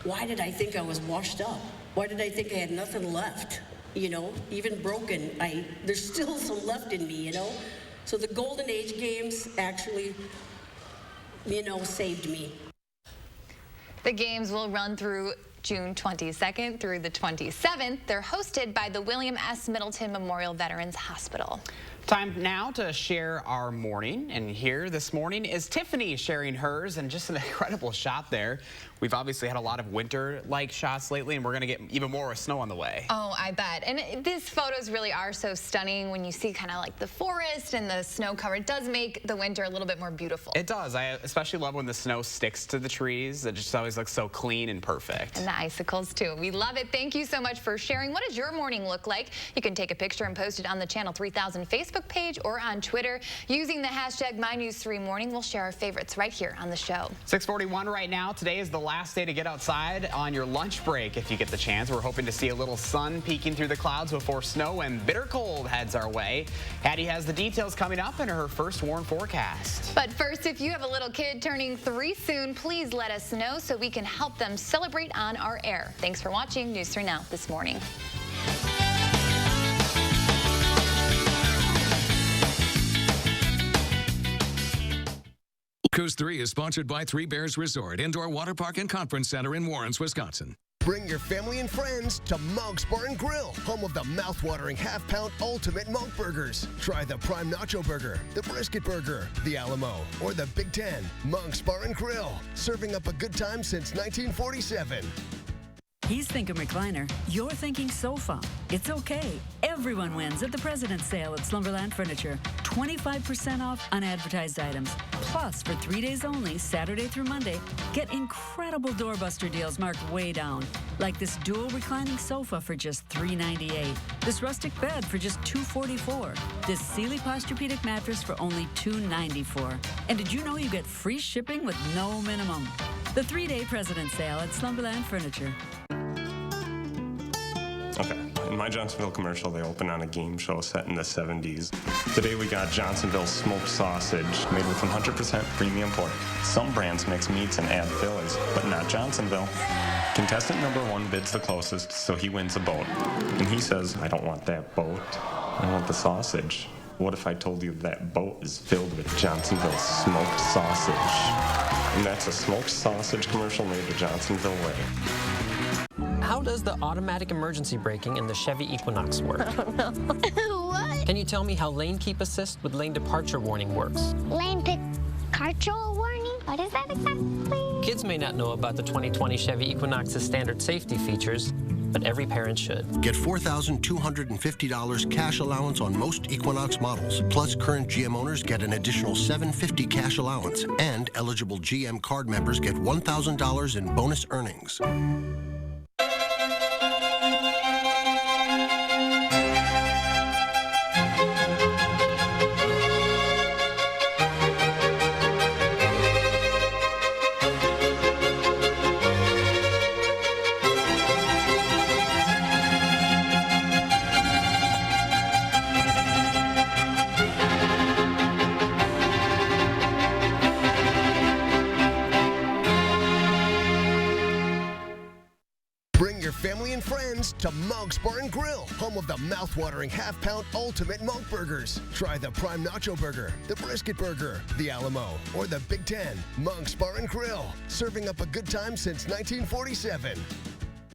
Why did I think I was washed up? Why did I think I had nothing left? You know, even broken, there's still some left in me, you know? So the Golden Age Games actually, you know, saved me. The games will run through June 22nd through the 27th. They're hosted by the William S. Middleton Memorial Veterans Hospital. Time now to share our morning, and here this morning is Tiffany sharing hers, and just an incredible shot there. We've obviously had a lot of winter-like shots lately, and we're going to get even more with snow on the way. Oh, I bet. And these photos really are so stunning when you see kind of like the forest and the snow cover. It does make the winter a little bit more beautiful. It does. I especially love when the snow sticks to the trees. It just always looks so clean and perfect. And the icicles, too. We love it. Thank you so much for sharing. What does your morning look like? You can take a picture and post it on the Channel 3000 Facebook page or on Twitter. Using the hashtag MyNews3Morning, we'll share our favorites right here on the show. 6:41 right now. Today is the last day to get outside on your lunch break if you get the chance. We're hoping to see a little sun peeking through the clouds before snow and bitter cold heads our way. Hattie has the details coming up in her first WARN forecast. But first, if you have a little kid turning 3 soon, please let us know so we can help them celebrate on our air. Thanks for watching News 3 Now this morning. News 3 is sponsored by Three Bears Resort, Indoor Water Park and Conference Center in Warrens, Wisconsin. Bring your family and friends to Monk's Bar and Grill, home of the mouth-watering half-pound ultimate Monk burgers. Try the Prime Nacho Burger, the Brisket Burger, the Alamo, or the Big Ten. Monk's Bar and Grill, serving up a good time since 1947. He's thinking recliner. You're thinking sofa. It's okay. Everyone wins at the President's Sale at Slumberland Furniture. 25% off unadvertised items. Plus, for 3 days only, Saturday through Monday, get incredible doorbuster deals marked way down. Like this dual reclining sofa for just $398. This rustic bed for just $244. This Sealy Posturepedic mattress for only $294. And did you know you get free shipping with no minimum? The 3-day President's Sale at Slumberland Furniture. Okay, in my Johnsonville commercial, they open on a game show set in the 70s. Today we got Johnsonville smoked sausage made with 100% premium pork. Some brands mix meats and add fillers, but not Johnsonville. Contestant number 1 bids the closest, so he wins a boat. And he says, I don't want that boat, I want the sausage. What if I told you that boat is filled with Johnsonville smoked sausage? And that's a smoked sausage commercial made the Johnsonville way. How does the automatic emergency braking in the Chevy Equinox work? I don't know. What? Can you tell me how lane keep assist with lane departure warning works? Lane departure warning? What is that exactly? Kids may not know about the 2020 Chevy Equinox's standard safety features, but every parent should. Get $4,250 cash allowance on most Equinox models. Plus, current GM owners get an additional $750 cash allowance, and eligible GM card members get $1,000 in bonus earnings. Bring your family and friends to Monk's Bar and Grill, home of the mouth-watering half-pound ultimate Monk burgers. Try the Prime Nacho Burger, the Brisket Burger, the Alamo, or the Big Ten. Monk's Bar and Grill, serving up a good time since 1947.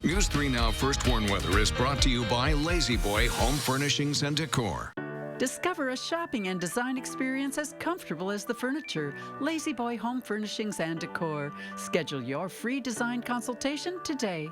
News 3 Now First Warn Weather is brought to you by Lazy Boy Home Furnishings and Decor. Discover a shopping and design experience as comfortable as the furniture. Lazy Boy Home Furnishings and Decor. Schedule your free design consultation today.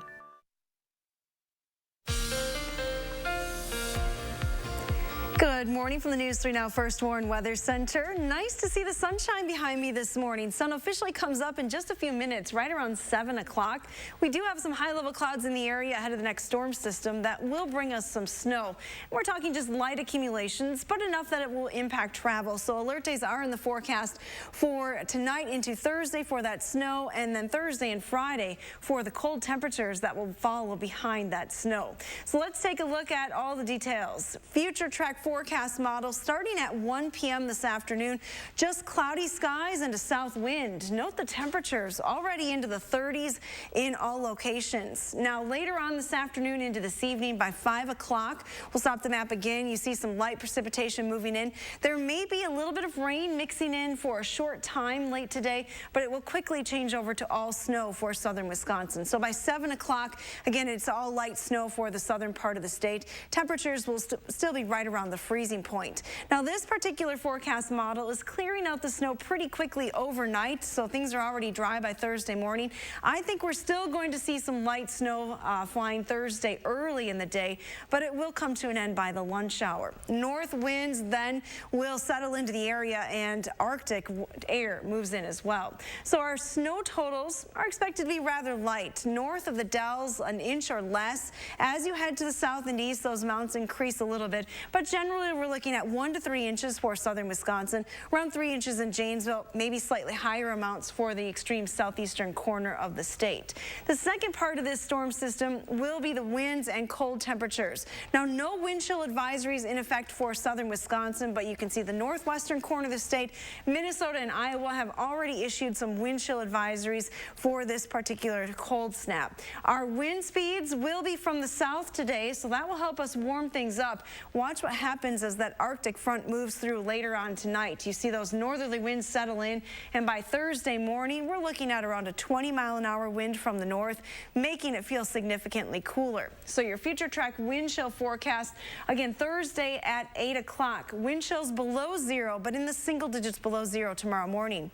Good morning from the News 3 Now First Warn Weather Center. Nice to see the sunshine behind me this morning. Sun officially comes up in just a few minutes, right around 7 o'clock. We do have some high-level clouds in the area ahead of the next storm system that will bring us some snow. We're talking just light accumulations, but enough that it will impact travel. So alert days are in the forecast for tonight into Thursday for that snow, and then Thursday and Friday for the cold temperatures that will follow behind that snow. So let's take a look at all the details. Future track forecast model starting at 1 p.m. this afternoon. Just cloudy skies and a south wind. Note the temperatures already into the 30s in all locations. Now later on this afternoon into this evening by 5 o'clock, we'll stop the map again. You see some light precipitation moving in. There may be a little bit of rain mixing in for a short time late today, but it will quickly change over to all snow for southern Wisconsin. So by 7 o'clock, again, it's all light snow for the southern part of the state. Temperatures will still be right around the freezing point. Now this particular forecast model is clearing out the snow pretty quickly overnight, so things are already dry by Thursday morning. I think we're still going to see some light snow flying Thursday early in the day, but it will come to an end by the lunch hour. North winds then will settle into the area and Arctic air moves in as well. So our snow totals are expected to be rather light. North of the Dells, an inch or less. As you head to the south and east, those amounts increase a little bit, but generally we're looking at 1 to 3 inches for southern Wisconsin, around 3 inches in Janesville, maybe slightly higher amounts for the extreme southeastern corner of the state. The second part of this storm system will be the winds and cold temperatures. Now, no wind chill advisories in effect for southern Wisconsin, but you can see the northwestern corner of the state. Minnesota and Iowa have already issued some wind chill advisories for this particular cold snap. Our wind speeds will be from the south today, so that will help us warm things up. Watch what happens as that Arctic front moves through later on tonight. You see those northerly winds settle in, and by Thursday morning, we're looking at around a 20-mile-an-hour wind from the north, making it feel significantly cooler. So your future track wind chill forecast, again, Thursday at 8 o'clock. Wind chills below zero, but in the single digits below zero tomorrow morning.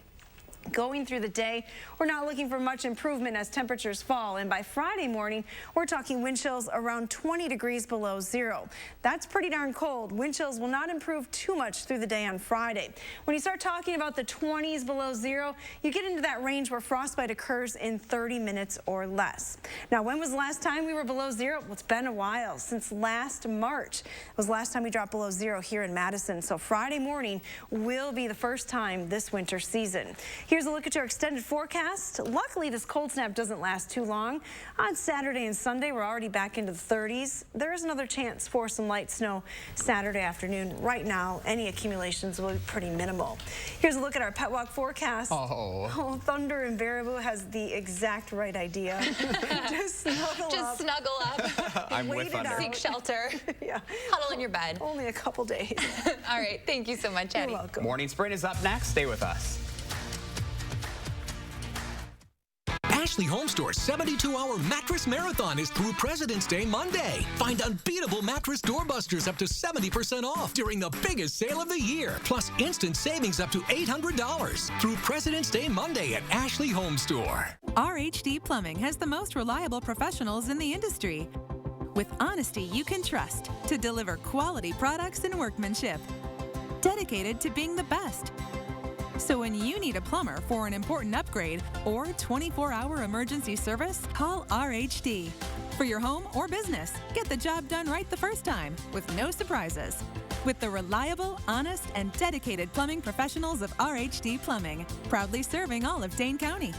Going through the day, we're not looking for much improvement as temperatures fall, and by Friday morning, we're talking wind chills around 20 degrees below zero. That's pretty darn cold. Wind chills will not improve too much through the day on Friday. When you start talking about the 20s below zero, you get into that range where frostbite occurs in 30 minutes or less. Now, when was the last time we were below zero? Well, it's been a while, since last March. It was the last time we dropped below zero here in Madison, so Friday morning will be the first time this winter season. Here's a look at your extended forecast. Luckily, this cold snap doesn't last too long. On Saturday and Sunday, we're already back into the 30s. There is another chance for some light snow Saturday afternoon. Right now, any accumulations will be pretty minimal. Here's a look at our pet walk forecast. Oh, Thunder in Baraboo has the exact right idea. Just snuggle up. Just snuggle up. I'm with Thunder. Seek shelter. Yeah. Huddle in your bed. Only a couple days. All right. Thank you so much, Eddie. You're welcome. Morning Sprint is up next. Stay with us. Ashley Home Store's 72-hour mattress marathon is through President's Day Monday. Find unbeatable mattress doorbusters up to 70% off during the biggest sale of the year. Plus instant savings up to $800 through President's Day Monday at Ashley Home Store. RHD Plumbing has the most reliable professionals in the industry. With honesty you can trust to deliver quality products and workmanship. Dedicated to being the best. So when you need a plumber for an important upgrade or 24-hour emergency service, call RHD. For your home or business, get the job done right the first time with no surprises. With the reliable, honest, and dedicated plumbing professionals of RHD Plumbing, proudly serving all of Dane County.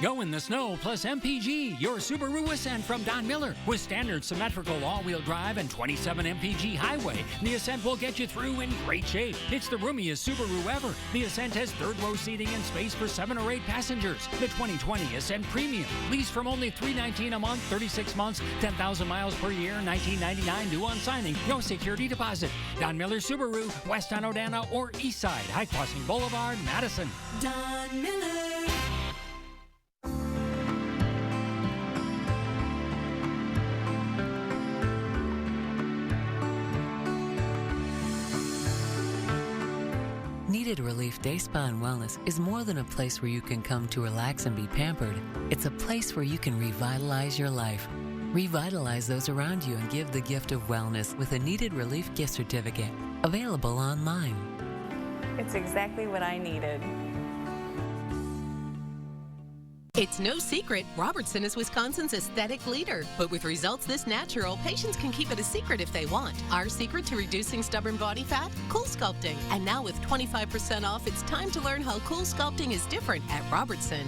Go in the snow plus MPG, your Subaru Ascent from Don Miller. With standard symmetrical all-wheel drive and 27 MPG highway, the Ascent will get you through in great shape. It's the roomiest Subaru ever. The Ascent has third-row seating and space for 7 or 8 passengers. The 2020 Ascent Premium. Lease from only $319 a month, 36 months, 10,000 miles per year, $19.99 due on signing. No security deposit. Don Miller Subaru, west on Odana or east side, High Crossing Boulevard, Madison. Don Miller. Needed Relief Day Spa and Wellness is more than a place where you can come to relax and be pampered. It's a place where you can revitalize your life. Revitalize those around you and give the gift of wellness with a Needed Relief gift certificate. Available online. It's exactly what I needed. It's no secret, Robertson is Wisconsin's aesthetic leader. But with results this natural, patients can keep it a secret if they want. Our secret to reducing stubborn body fat? Cool Sculpting. And now with 25% off, it's time to learn how Cool Sculpting is different at Robertson.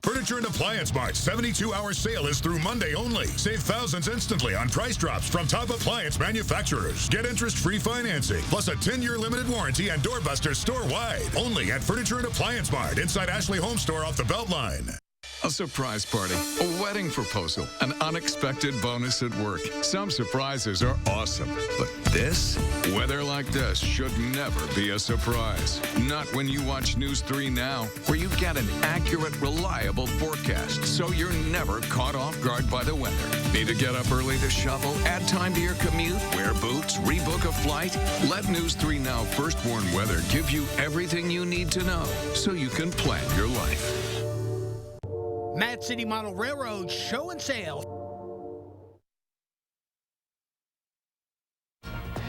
Furniture and Appliance Mart's 72-hour sale is through Monday only. Save thousands instantly on price drops from top appliance manufacturers. Get interest-free financing, plus a 10-year limited warranty and doorbusters store-wide. Only at Furniture and Appliance Mart inside Ashley Home Store off the Beltline. A surprise party, a wedding proposal, an unexpected bonus at work. Some surprises are awesome, but this? Weather like this should never be a surprise. Not when you watch News 3 Now, where you get an accurate, reliable forecast, so you're never caught off guard by the weather. Need to get up early to shovel, add time to your commute, wear boots, rebook a flight? Let News 3 Now Firstborn Weather give you everything you need to know so you can plan your life. Mad City Model Railroad show and sale.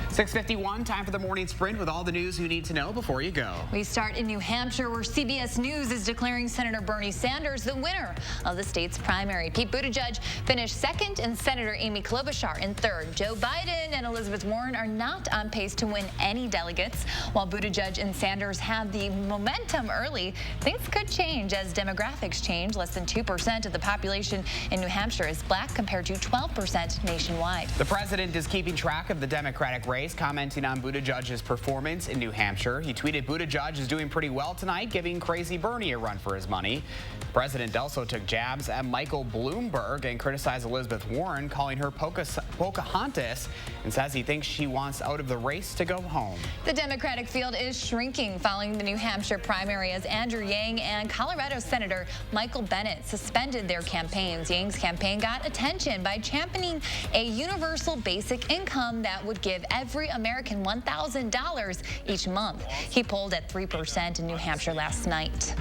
6:51, time for the morning sprint with all the news you need to know before you go. We start in New Hampshire, where CBS News is declaring Senator Bernie Sanders the winner of the state's primary. Pete Buttigieg finished second and Senator Amy Klobuchar in third. Joe Biden and Elizabeth Warren are not on pace to win any delegates. While Buttigieg and Sanders have the momentum early, things could change as demographics change. Less than 2% of the population in New Hampshire is black compared to 12% nationwide. The president is keeping track of the Democratic race, commenting on Buttigieg's performance in New Hampshire. He tweeted, "Buttigieg is doing pretty well tonight, giving Crazy Bernie a run for his money." The president also took jabs at Michael Bloomberg and criticized Elizabeth Warren, calling her Pocahontas, and says he thinks she wants out of the race to go home. The Democratic field is shrinking following the New Hampshire primary as Andrew Yang and Colorado Senator Michael Bennet suspended their campaigns. Yang's campaign got attention by championing a universal basic income that would give every American $1,000 each month. He polled at 3% in New Hampshire last night.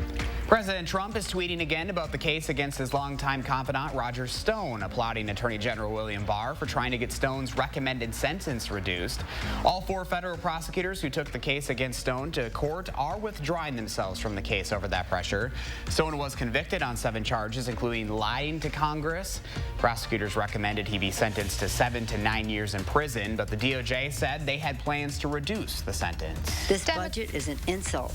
President Trump is tweeting again about the case against his longtime confidant Roger Stone, applauding Attorney General William Barr for trying to get Stone's recommended sentence reduced. All 4 federal prosecutors who took the case against Stone to court are withdrawing themselves from the case over that pressure. Stone was convicted on 7 charges, including lying to Congress. Prosecutors recommended he be sentenced to 7 to 9 years in prison, but the DOJ said they had plans to reduce the sentence. This budget is an insult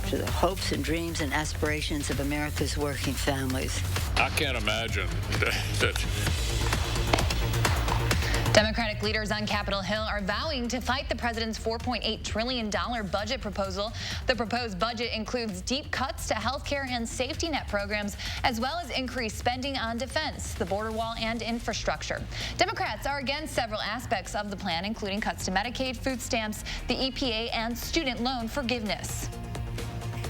to the hopes and dreams and aspirations of America's working families. I can't imagine that. Democratic leaders on Capitol Hill are vowing to fight the president's $4.8 trillion budget proposal. The proposed budget includes deep cuts to health care and safety net programs, as well as increased spending on defense, the border wall, and infrastructure. Democrats are against several aspects of the plan, including cuts to Medicaid, food stamps, the EPA, and student loan forgiveness.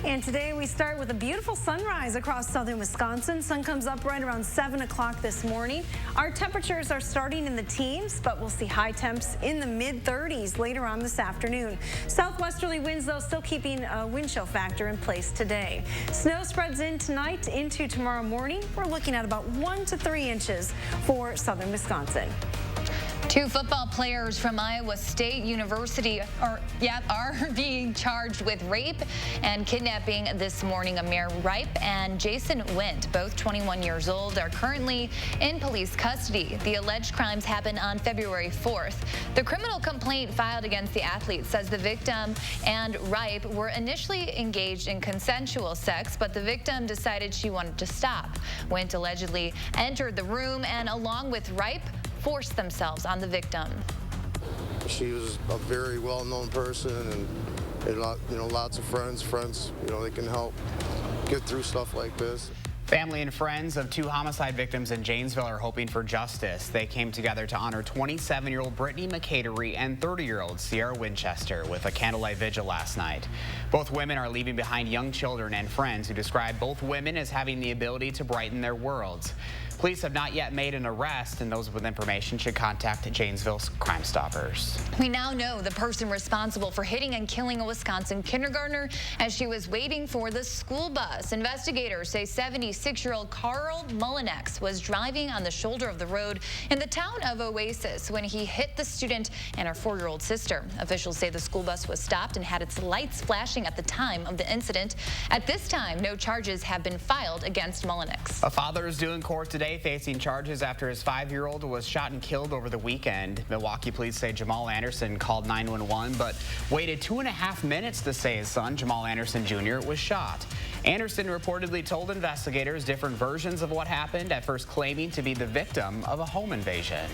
And today we start with a beautiful sunrise across southern Wisconsin. Sun comes up right around 7 o'clock this morning. Our temperatures are starting in the teens, but we'll see high temps in the mid-30s later on this afternoon. Southwesterly winds, though, still keeping a wind chill factor in place today. Snow spreads in tonight into tomorrow morning. We're looking at about 1 to 3 inches for southern Wisconsin. Two football players from Iowa State University are being charged with rape and kidnapping this morning. Amir Ripe and Jason Wint, both 21 years old, are currently in police custody. The alleged crimes happened on February 4th. The criminal complaint filed against the athlete says the victim and Ripe were initially engaged in consensual sex, but the victim decided she wanted to stop. Wint allegedly entered the room and, along with Ripe, forced themselves on the victim. She was a very well-known person and lots of friends, they can help get through stuff like this. Family and friends of two homicide victims in Janesville are hoping for justice. They came together to honor 27-year-old Brittany McCatery and 30-year-old Sierra Winchester with a candlelight vigil last night. Both women are leaving behind young children and friends who describe both women as having the ability to brighten their worlds. Police have not yet made an arrest, and those with information should contact Janesville's Crime Stoppers. We now know the person responsible for hitting and killing a Wisconsin kindergartner as she was waiting for the school bus. Investigators say 76-year-old Carl Mullinex was driving on the shoulder of the road in the town of Oasis when he hit the student and her 4-year-old sister. Officials say the school bus was stopped and had its lights flashing at the time of the incident. At this time, no charges have been filed against Mullinex. A father is due in court today facing charges after his 5-year-old was shot and killed over the weekend. Milwaukee police say Jamal Anderson called 911 but waited 2.5 minutes to say his son, Jamal Anderson Jr., was shot. Anderson reportedly told investigators different versions of what happened, at first claiming to be the victim of a home invasion.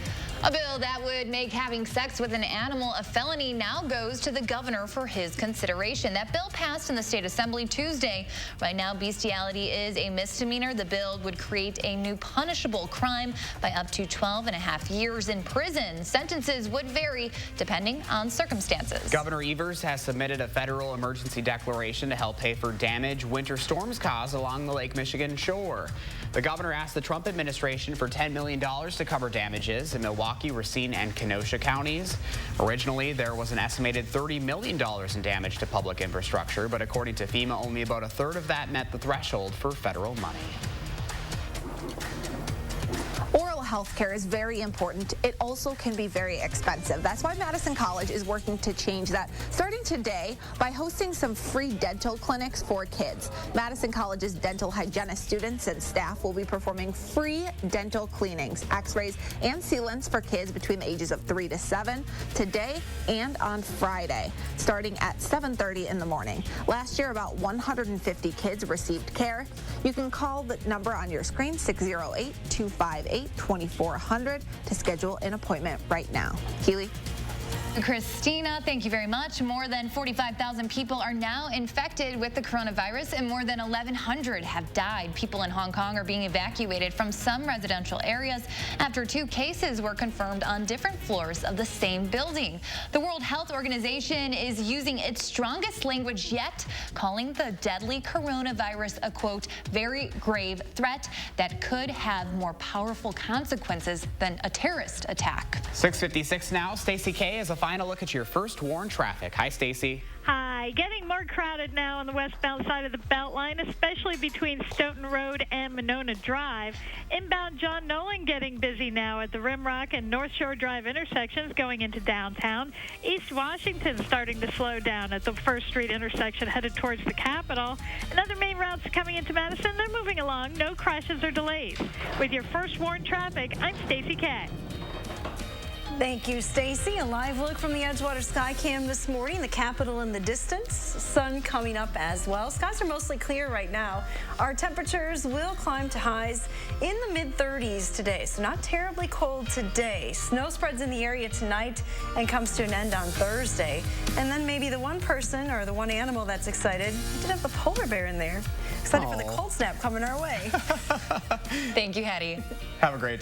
A bill that would make having sex with an animal a felony now goes to the governor for his consideration. That bill passed in the state assembly Tuesday. Right now, bestiality is a misdemeanor. The bill would create a new punishable crime by up to 12.5 years in prison. Sentences would vary depending on circumstances. Governor Evers has submitted a federal emergency declaration to help pay for damage winter storms caused along the Lake Michigan shore. The governor asked the Trump administration for $10 million to cover damages in Milwaukee, Racine, and Kenosha counties. Originally, there was an estimated $30 million in damage to public infrastructure, but according to FEMA, only about a third of that met the threshold for federal money. Oral health care is very important. It also can be very expensive. That's why Madison College is working to change that, starting today by hosting some free dental clinics for kids. Madison College's dental hygienist students and staff will be performing free dental cleanings, x-rays, and sealants for kids between the ages of 3 to 7 today and on Friday, starting at 7:30 in the morning. Last year, about 150 kids received care. You can call the number on your screen, 608-258-2400, to schedule an appointment right now. Keely? Christina, thank you very much. More than 45,000 people are now infected with the coronavirus and more than 1,100 have died. People in Hong Kong are being evacuated from some residential areas after 2 cases were confirmed on different floors of the same building. The World Health Organization is using its strongest language yet, calling the deadly coronavirus a, quote, very grave threat that could have more powerful consequences than a terrorist attack. 6:56 now. Stacey K is a final look at your first warned traffic. Hi, Stacey. Hi. Getting more crowded now on the westbound side of the Beltline, especially between Stoughton Road and Monona Drive. Inbound John Nolan getting busy now at the Rimrock and North Shore Drive intersections going into downtown. East Washington starting to slow down at the First Street intersection headed towards the Capitol. And other main routes coming into Madison, they're moving along. No crashes or delays. With your first warned traffic, I'm Stacey K. Thank you, Stacy. A live look from the Edgewater Skycam this morning. The Capitol in the distance. Sun coming up as well. Skies are mostly clear right now. Our temperatures will climb to highs in the mid-30s today, so not terribly cold today. Snow spreads in the area tonight and comes to an end on Thursday. And then maybe the one person or the one animal that's excited, we did have the polar bear in there. Excited for the cold snap coming our way. Thank you, Hattie. Have a great day.